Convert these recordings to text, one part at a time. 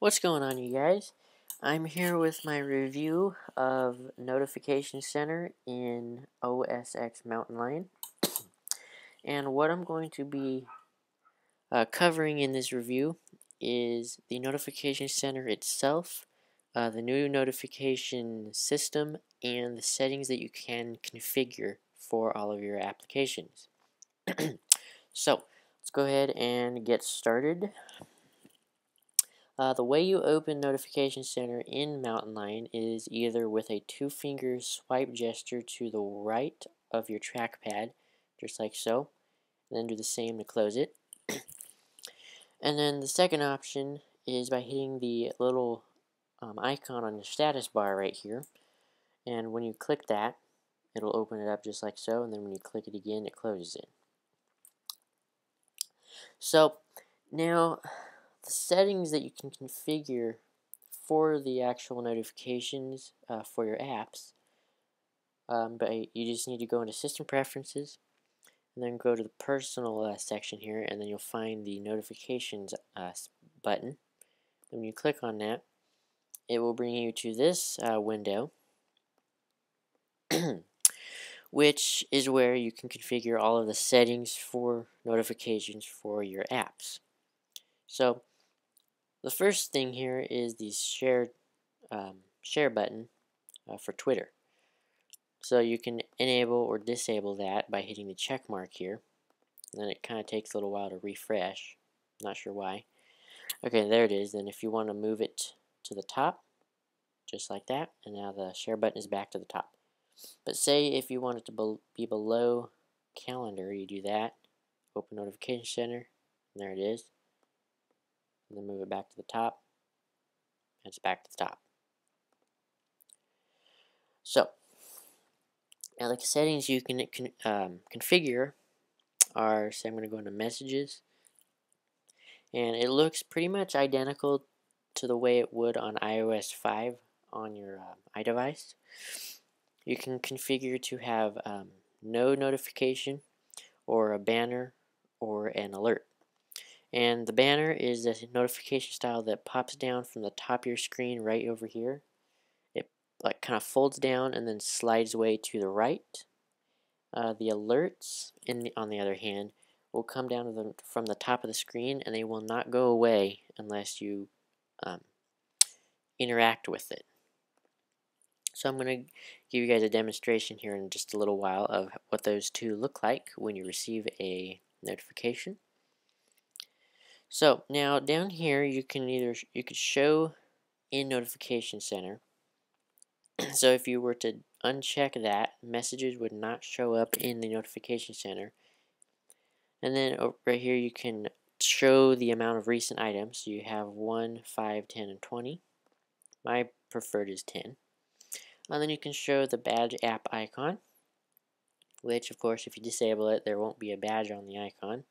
What's going on, you guys? I'm here with my review of Notification Center in OS X Mountain Lion. And what I'm going to be covering in this review is the Notification Center itself, the new notification system, and the settings that you can configure for all of your applications. So, let's go ahead and get started. The way you open Notification Center in Mountain Lion is either with a two-finger swipe gesture to the right of your trackpad, just like so, and then do the same to close it. And then the second option is by hitting the little icon on your status bar right here, and when you click that, it'll open it up just like so, and then when you click it again, it closes it. So, now, the settings that you can configure for the actual notifications for your apps, but you just need to go into System Preferences and then go to the Personal section here, and then you'll find the Notifications button. And when you click on that, it will bring you to this window, which is where you can configure all of the settings for notifications for your apps. So, the first thing here is the share button for Twitter. So you can enable or disable that by hitting the check mark here. And then it kind of takes a little while to refresh. Not sure why. Okay, there it is. Then if you want to move it to the top, just like that, and now the share button is back to the top. But say if you want it to be below calendar, you do that, open Notification Center, and there it is. And then move it back to the top, and it's back to the top. So, now the settings you can configure are, say I'm going to go into Messages, and it looks pretty much identical to the way it would on iOS 5 on your iDevice. You can configure to have no notification, or a banner, or an alert. And the banner is a notification style that pops down from the top of your screen right over here. It kind of folds down and then slides away to the right. The alerts, on the other hand, will come down from the top of the screen, and they will not go away unless you interact with it. So I'm going to give you guys a demonstration here in just a little while of what those two look like when you receive a notification. So now down here you could show in Notification Center. So if you were to uncheck that, messages would not show up in the Notification Center. And then right here you can show the amount of recent items. So you have 1, 5, 10, and 20. My preferred is 10. And then you can show the badge app icon, which of course if you disable it there won't be a badge on the icon.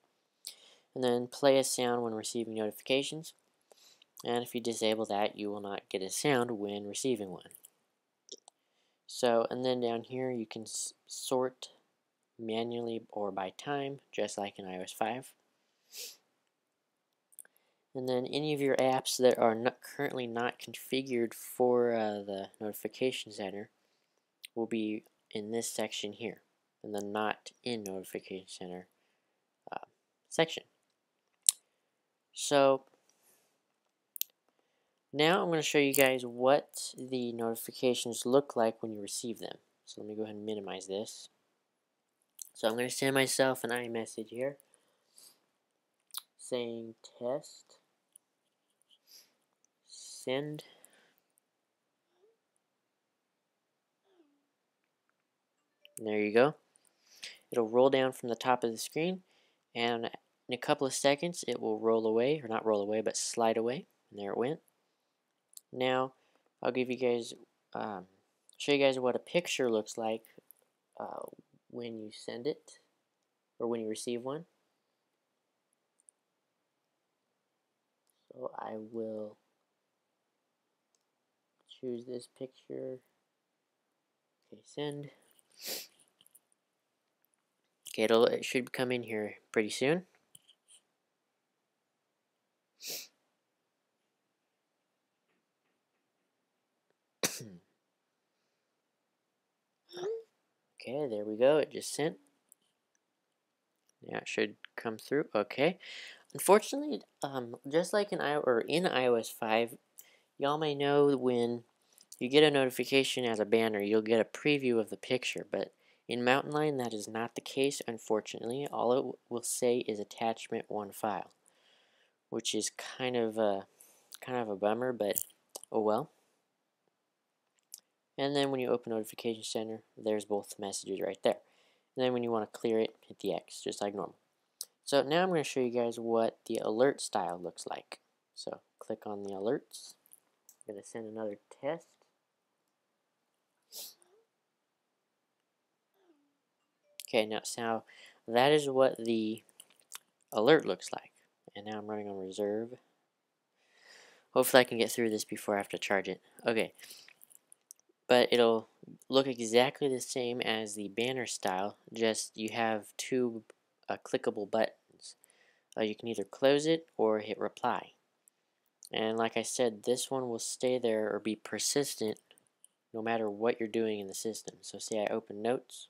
And then play a sound when receiving notifications. And if you disable that, you will not get a sound when receiving one. So, and then down here you can sort manually or by time, just like in iOS 5. And then any of your apps that are currently not configured for the Notification Center will be in this section here, in the Not in Notification Center section. So now I'm going to show you guys what the notifications look like when you receive them. So let me go ahead and minimize this. So I'm going to send myself an iMessage here saying test, send. And there you go. It'll roll down from the top of the screen, and in a couple of seconds it will roll away, or not roll away, but slide away. And there it went. Now I'll give you guys, show you guys what a picture looks like when you send it, or when you receive one. So I will choose this picture. Okay, send. Okay, it should come in here pretty soon. Okay, there we go. It just sent. Now it should come through. Okay. Unfortunately, just like in iOS 5, y'all may know when you get a notification as a banner, you'll get a preview of the picture, but in Mountain Lion that is not the case, unfortunately. All it will say is attachment 1 file, which is kind of a bummer, but oh well. And then when you open Notification Center, there's both messages right there. And then when you want to clear it, hit the X, just like normal. So now I'm going to show you guys what the alert style looks like. So click on the alerts. I'm going to send another test. Okay, now that is what the alert looks like. And now I'm running on reserve. Hopefully I can get through this before I have to charge it. Okay. But it'll look exactly the same as the banner style, just you have two clickable buttons. You can either close it or hit reply. And like I said, this one will stay there or be persistent no matter what you're doing in the system. So say I open notes,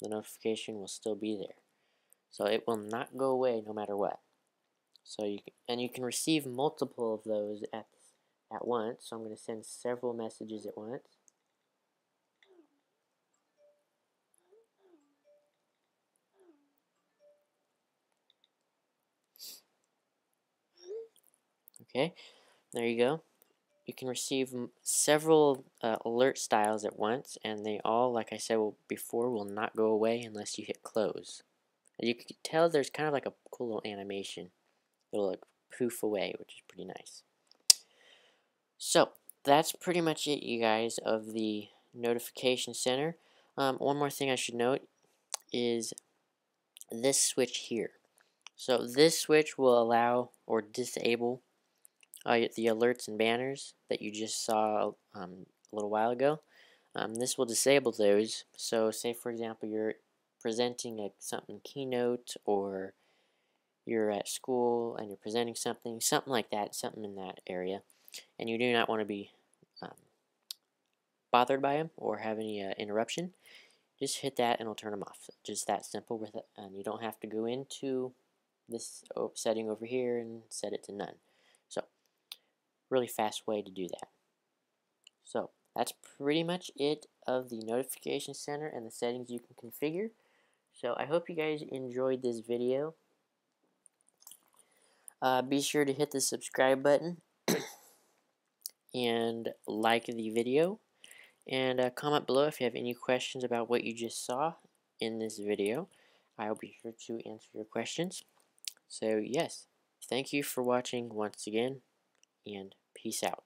the notification will still be there. So it will not go away no matter what. So you can receive multiple of those at once. So I'm going to send several messages at once. Okay, there you go. You can receive several alert styles at once, and they all, like I said before, will not go away unless you hit close. And you can tell there's kind of like a cool little animation. It'll like poof away, which is pretty nice. So that's pretty much it, you guys, of the notification center. One more thing I should note is this switch here. So this switch will allow or disable the alerts and banners that you just saw a little while ago. This will disable those. So say for example you're presenting something keynote, or you're at school and you're presenting something like that, something in that area, and you do not want to be bothered by them or have any interruption, just hit that and it'll turn them off. Just that simple with it, and you don't have to go into this setting over here and set it to none. So really fast way to do that. So that's pretty much it of the notification center and the settings you can configure. So I hope you guys enjoyed this video. Be sure to hit the subscribe button and like the video, and comment below if you have any questions about what you just saw in this video. I'll be sure to answer your questions. So yes, thank you for watching once again, and peace out.